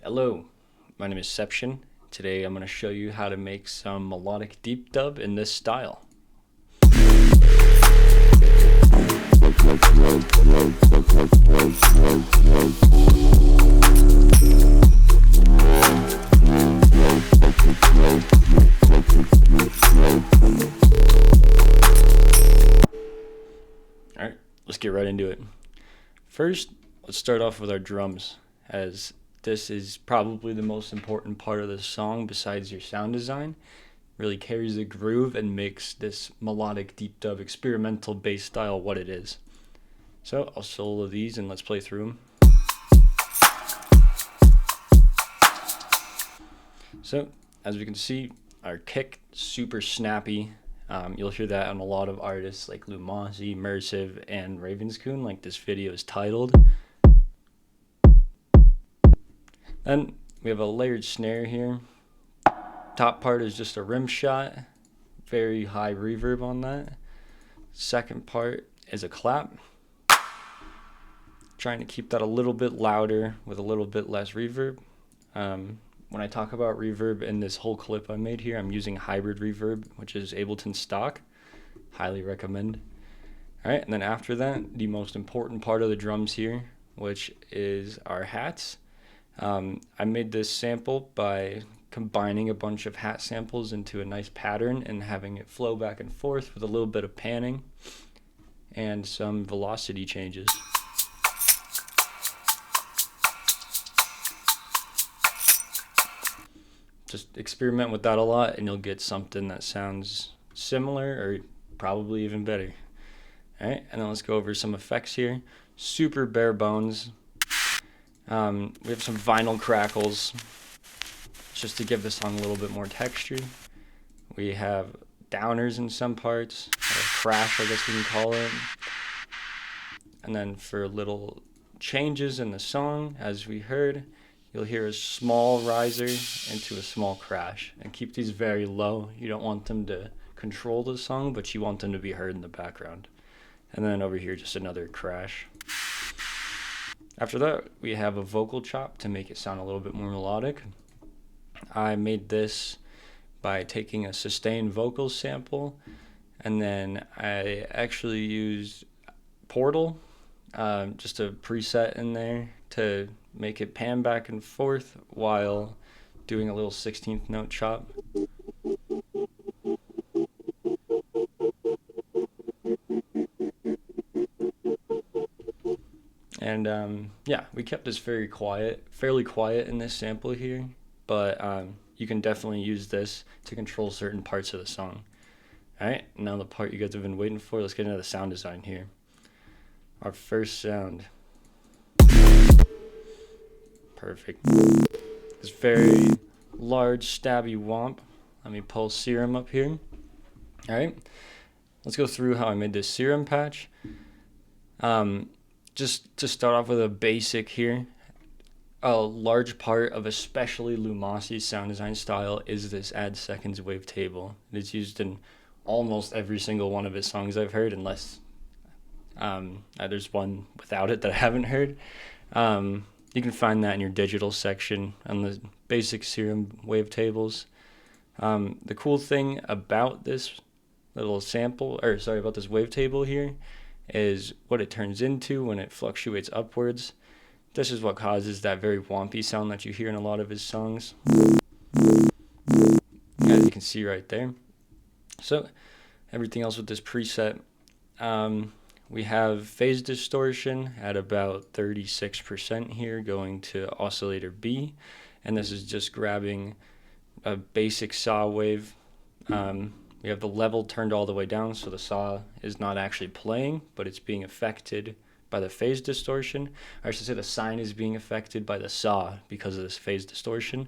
Hello, my name is Ception. Today I'm going to show you how to make some melodic deep dub in this style. Alright, let's get right into it. First, let's start off with our drums, as this is probably the most important part of the song besides your sound design. Really carries the groove and makes this melodic deep dub experimental bass style what it is. So I'll solo these and let's play through them. So as we can see, our kick super snappy. You'll hear that on a lot of artists like Lumasi, Mersive, and Ravenscoon, like this video is titled. Then we have a layered snare here. Top part is just a rim shot, very high reverb on that. Second part is a clap. Trying to keep that a little bit louder with a little bit less reverb. When I talk about reverb in this whole clip I made here, I'm using hybrid reverb, which is Ableton stock. Highly recommend. Alright, and then after that, the most important part of the drums here, which is our hats. I made this sample by combining a bunch of hat samples into a nice pattern and having it flow back and forth with a little bit of panning and some velocity changes. Just experiment with that a lot and you'll get something that sounds similar or probably even better. Alright, and then let's go over some effects here. Super bare bones. We have some vinyl crackles just to give the song a little bit more texture. We have downers in some parts, or crash I guess we can call it. And then for little changes in the song, as we heard, you'll hear a small riser into a small crash. And keep these very low. You don't want them to control the song, but you want them to be heard in the background. And then over here, just another crash. After that, we have a vocal chop to make it sound a little bit more melodic. I made this by taking a sustained vocal sample, and then I actually used Portal, just a preset in there to make it pan back and forth while doing a little 16th note chop. And yeah, we kept this fairly quiet in this sample here, but you can definitely use this to control certain parts of the song. Alright, now the part you guys have been waiting for, let's get into the sound design here. Our first sound. Perfect. This very large stabby womp. Let me pull Serum up here. Alright, let's go through how I made this Serum patch. Just to start off with a basic here, a large part of especially Lumasi's sound design style is this add seconds wavetable. It's used in almost every single one of his songs I've heard, unless there's one without it that I haven't heard. You can find that in your digital section on the basic Serum wavetables. The cool thing about this little about this wavetable here is what it turns into when it fluctuates upwards. This is what causes that very wompy sound that you hear in a lot of his songs, as you can see right there. So everything else with this preset, we have phase distortion at about 36% here, going to oscillator B, and this is just grabbing a basic saw wave. We have the level turned all the way down, so the saw is not actually playing, but it's being affected by the phase distortion. Or I should say the sine is being affected by the saw because of this phase distortion.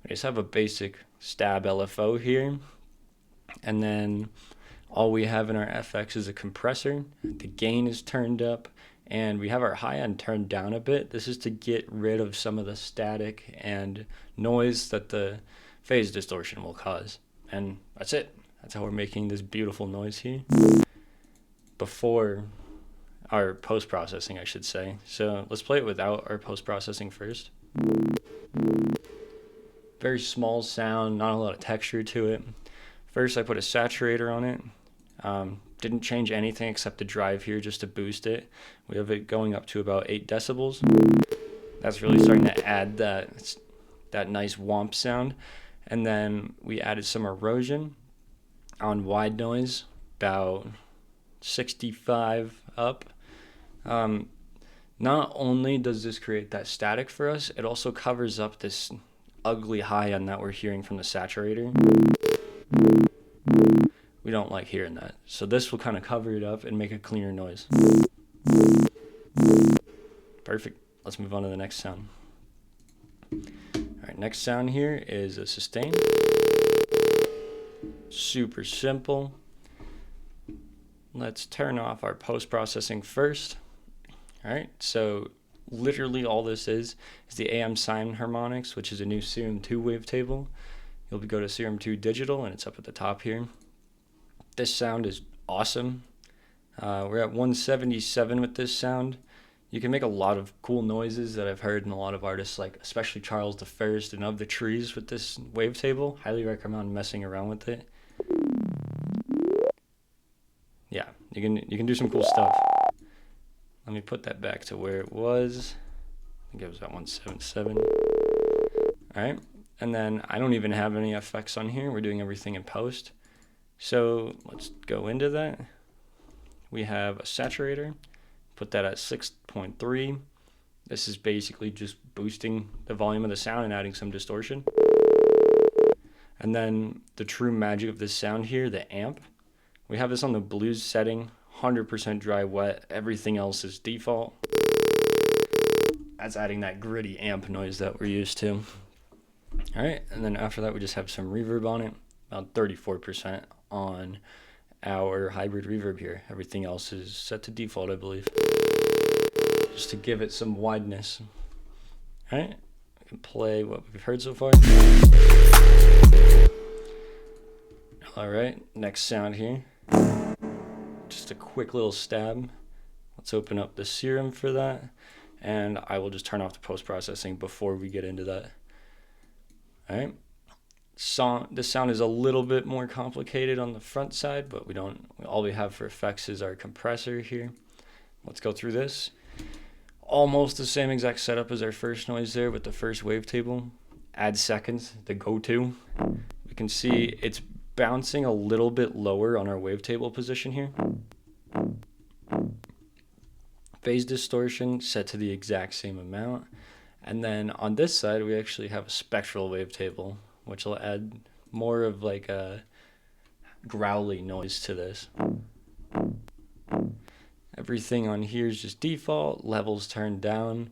We just have a basic stab LFO here. And then all we have in our FX is a compressor. The gain is turned up, and we have our high end turned down a bit. This is to get rid of some of the static and noise that the phase distortion will cause. And that's it. That's how we're making this beautiful noise here. Before our post-processing, I should say. So let's play it without our post-processing first. Very small sound, not a lot of texture to it. First, I put a saturator on it. Didn't change anything except the drive here just to boost it. We have it going up to about 8 decibels. That's really starting to add that nice womp sound. And then we added some erosion on wide noise, about 65 up. Not only does this create that static for us, it also covers up this ugly high end that we're hearing from the saturator. We don't like hearing that. So this will kind of cover it up and make a cleaner noise. Perfect. Let's move on to the next sound. Alright, next sound here is a sustain. Super simple. Let's turn off our post-processing first. Alright, so literally all this is the AM sine harmonics, which is a new Serum 2 wavetable. You'll go to Serum 2 digital and it's up at the top here. This sound is awesome. We're at 177 with this sound. You can make a lot of cool noises that I've heard in a lot of artists, like especially Charles I and Of the Trees with this wavetable. Highly recommend messing around with it. Yeah, you can do some cool stuff. Let me put that back to where it was. I think it was at 177. Alright, and then I don't even have any effects on here. We're doing everything in post. So let's go into that. We have a saturator. Put that at 6.3. This is basically just boosting the volume of the sound and adding some distortion. And then the true magic of this sound here, the amp. We have this on the blues setting, 100% dry wet. Everything else is default. That's adding that gritty amp noise that we're used to. Alright, and then after that we just have some reverb on it, about 34% on our hybrid reverb here. Everything else is set to default, I believe, just to give it some wideness. Alright, I can play what we've heard so far. Alright, next sound here. Just a quick little stab. Let's open up the Serum for that, and I will just turn off the post-processing before we get into that. Alright. This sound is a little bit more complicated on the front side, but all we have for effects is our compressor here. Let's go through this. Almost the same exact setup as our first noise there with the first wavetable. Add seconds, the go-to. We can see it's bouncing a little bit lower on our wavetable position here. Phase distortion set to the exact same amount. And then on this side, we actually have a spectral wavetable, which will add more of like a growly noise to this. Everything on here is just default, levels turned down.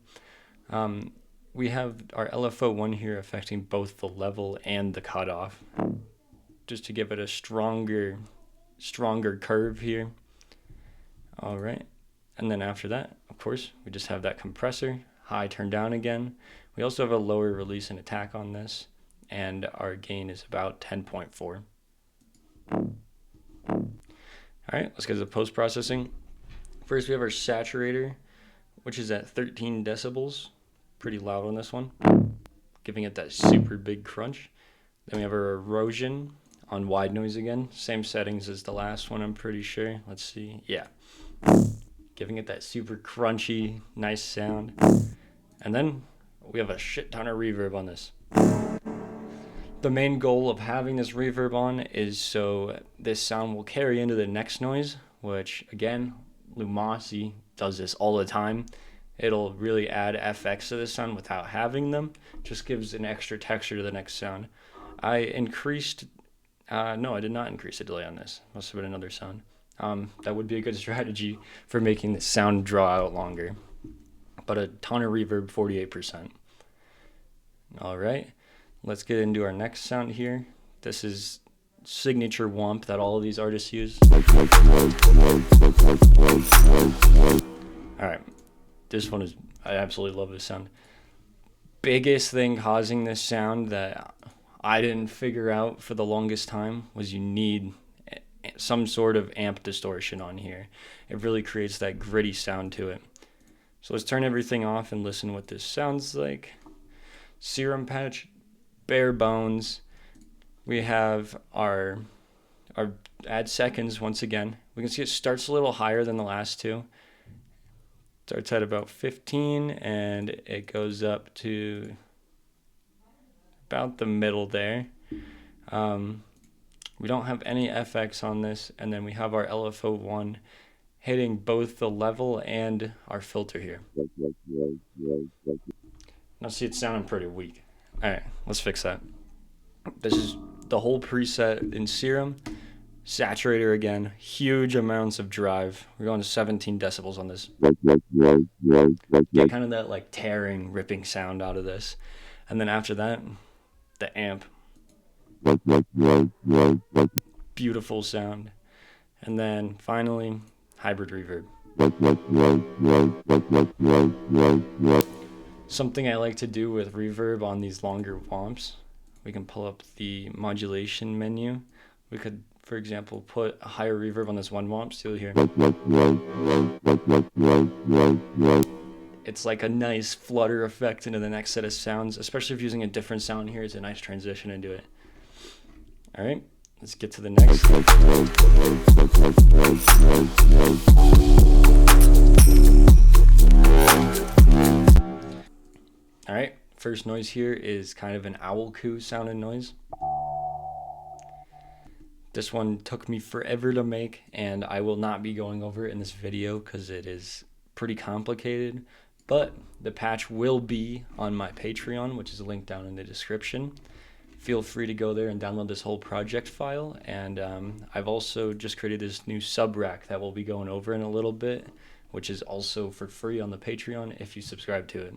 We have our LFO1 here affecting both the level and the cutoff, just to give it a stronger curve here. All right, and then after that, of course, we just have that compressor, high turned down again. We also have a lower release and attack on this, and our gain is about 10.4. All right, let's get to the post-processing. First, we have our saturator, which is at 13 decibels. Pretty loud on this one, giving it that super big crunch. Then we have our erosion on wide noise again. Same settings as the last one, I'm pretty sure. Let's see. Yeah. Giving it that super crunchy, nice sound. And then we have a shit ton of reverb on this. The main goal of having this reverb on is so this sound will carry into the next noise, which again, Lumasi does this all the time. It'll really add FX to the sound without having them. Just gives an extra texture to the next sound. I increased, no, I did not increase the delay on this. Must have been another sound. That would be a good strategy for making the sound draw out longer. But a ton of reverb, 48%. All right, let's get into our next sound here. This is signature womp that all of these artists use. All right, this one is, I absolutely love this sound. Biggest thing causing this sound that I didn't figure out for the longest time was you need some sort of amp distortion on here. It really creates that gritty sound to it. So let's turn everything off and listen what this sounds like. Serum patch, bare bones. We have our add seconds once again. We can see it starts a little higher than the last two. Starts at about 15 and it goes up to about the middle there. We don't have any FX on this, and then we have our LFO1 hitting both the level and our filter here. Now see, it's sounding pretty weak. Alright, let's fix that. This is the whole preset in Serum. Saturator again, huge amounts of drive. We're going to 17 decibels on this. Get kind of that like tearing, ripping sound out of this. And then after that, the amp. Beautiful sound. And then finally, hybrid reverb. Something I like to do with reverb on these longer womps, we can pull up the modulation menu. We could, for example, put a higher reverb on this one womp, so you'll hear. It's like a nice flutter effect into the next set of sounds, especially if using a different sound here. It's a nice transition into it. All right, let's get to the next. All right, first noise here is kind of an owl coo sounding noise. This one took me forever to make, and I will not be going over it in this video because it is pretty complicated, but the patch will be on my Patreon, which is linked down in the description. Feel free to go there and download this whole project file, and I've also just created this new sub rack that we'll be going over in a little bit, which is also for free on the Patreon if you subscribe to it.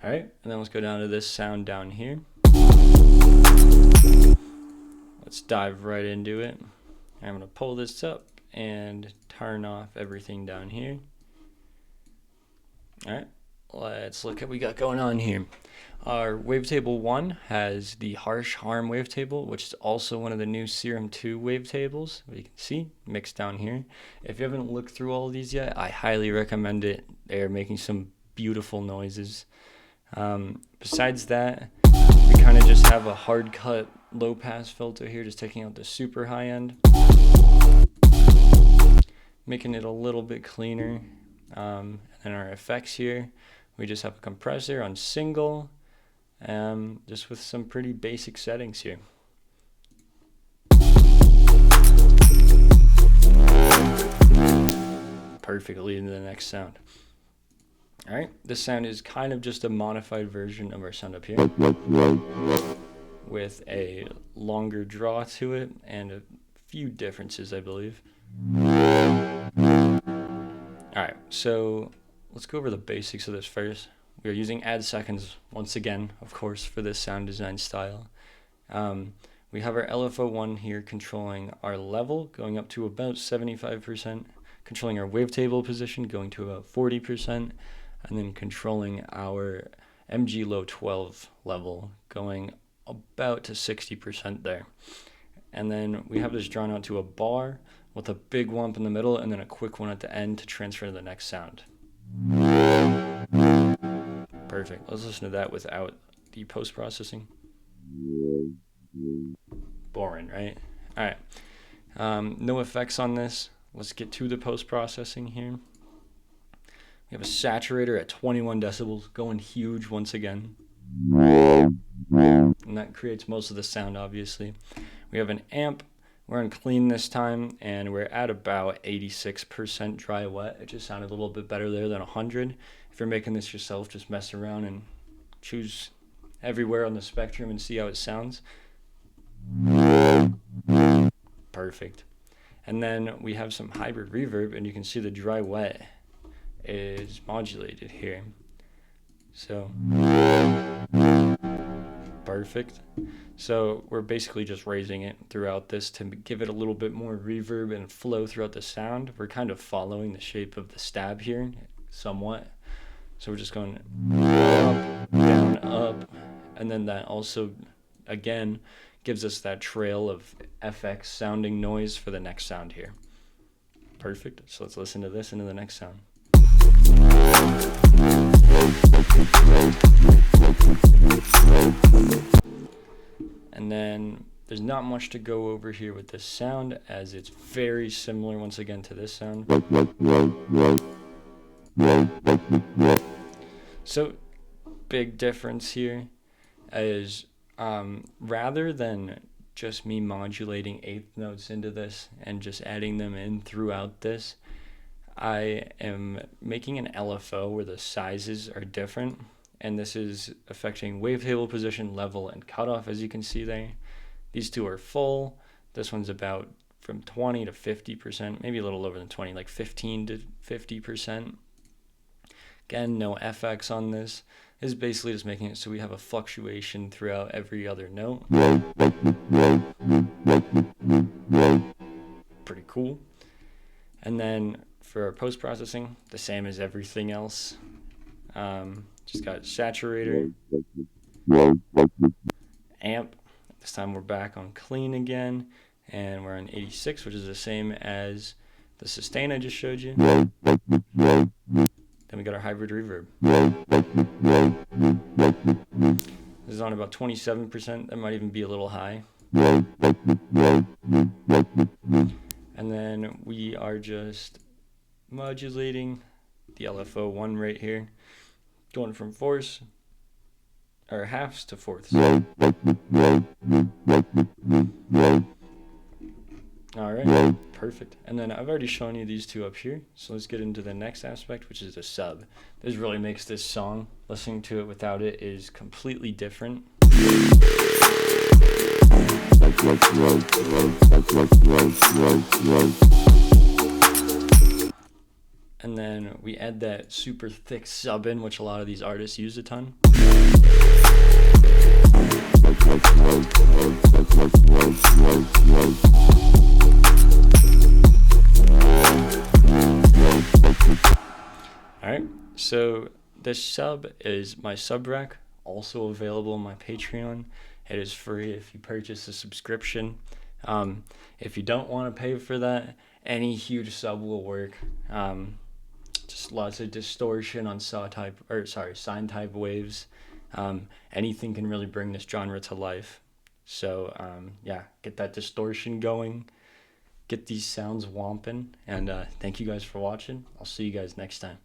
All right, and then let's go down to this sound down here. Let's dive right into it. I'm going to pull this up and turn off everything down here. All right, let's look at what we got going on here. Our wavetable 1 has the harsh harm wavetable, which is also one of the new Serum 2 wavetables. You can see mixed down here. If you haven't looked through all of these yet, I highly recommend it. They're making some beautiful noises. Besides that, we kind of just have a hard cut low pass filter here, just taking out the super high end, making it a little bit cleaner. And then our effects here, we just have a compressor on single, just with some pretty basic settings here. Perfectly into the next sound. All right, this sound is kind of just a modified version of our sound up here with a longer draw to it and a few differences, I believe. All right, so let's go over the basics of this first. We are using add seconds once again, of course, for this sound design style. We have our LFO1 here controlling our level, going up to about 75%, controlling our wavetable position, going to about 40%, and then controlling our MG low 12 level, going about to 60% there. And then we have this drawn out to a bar with a big wump in the middle and then a quick one at the end to transfer to the next sound. Perfect. Let's listen to that without the post-processing. Boring, right? All right. No effects on this. Let's get to the post-processing here. We have a saturator at 21 decibels, going huge once again. And that creates most of the sound, obviously. We have an amp. We're on clean this time, and we're at about 86% dry wet. It just sounded a little bit better there than 100. If you're making this yourself, just mess around and choose everywhere on the spectrum and see how it sounds. Perfect. And then we have some hybrid reverb, and you can see the dry wet is modulated here. So perfect. So we're basically just raising it throughout this to give it a little bit more reverb and flow throughout the sound. We're kind of following the shape of the stab here somewhat. So we're just going up, down, up, and then that also again gives us that trail of FX sounding noise for the next sound here. Perfect. So let's listen to this into the next sound. there's not much to go over here with this sound, as it's very similar once again to this sound. So big difference here is rather than just me modulating eighth notes into this and just adding them in throughout this, I am making an LFO where the sizes are different, and this is affecting wavetable position, level, and cutoff, as you can see there. These two are full. This one's about from 20 to 50%, maybe a little lower than 20, like 15 to 50%. Again, no FX on this. This is basically just making it so we have a fluctuation throughout every other note. Pretty cool. And then for our post-processing, the same as everything else. Just got saturator, amp. This time we're back on clean again, and we're on 86, which is the same as the sustain I just showed you. Then we got our hybrid reverb. This is on about 27%. That might even be a little high. And then we are just modulating the LFO 1 right here, going from fourths or halves to fourths. All right, perfect. And then I've already shown you these two up here, so let's get into the next aspect, which is the sub. This really makes this song, listening to it without it is completely different. And then we add that super thick sub in, which a lot of these artists use a ton. Alright, so this sub is my sub rack, also available on my Patreon. It is free if you purchase a subscription. If you don't want to pay for that, any huge sub will work. Just lots of distortion on sine type waves. Anything can really bring this genre to life. So yeah, get that distortion going, get these sounds whomping, and thank you guys for watching. I'll see you guys next time.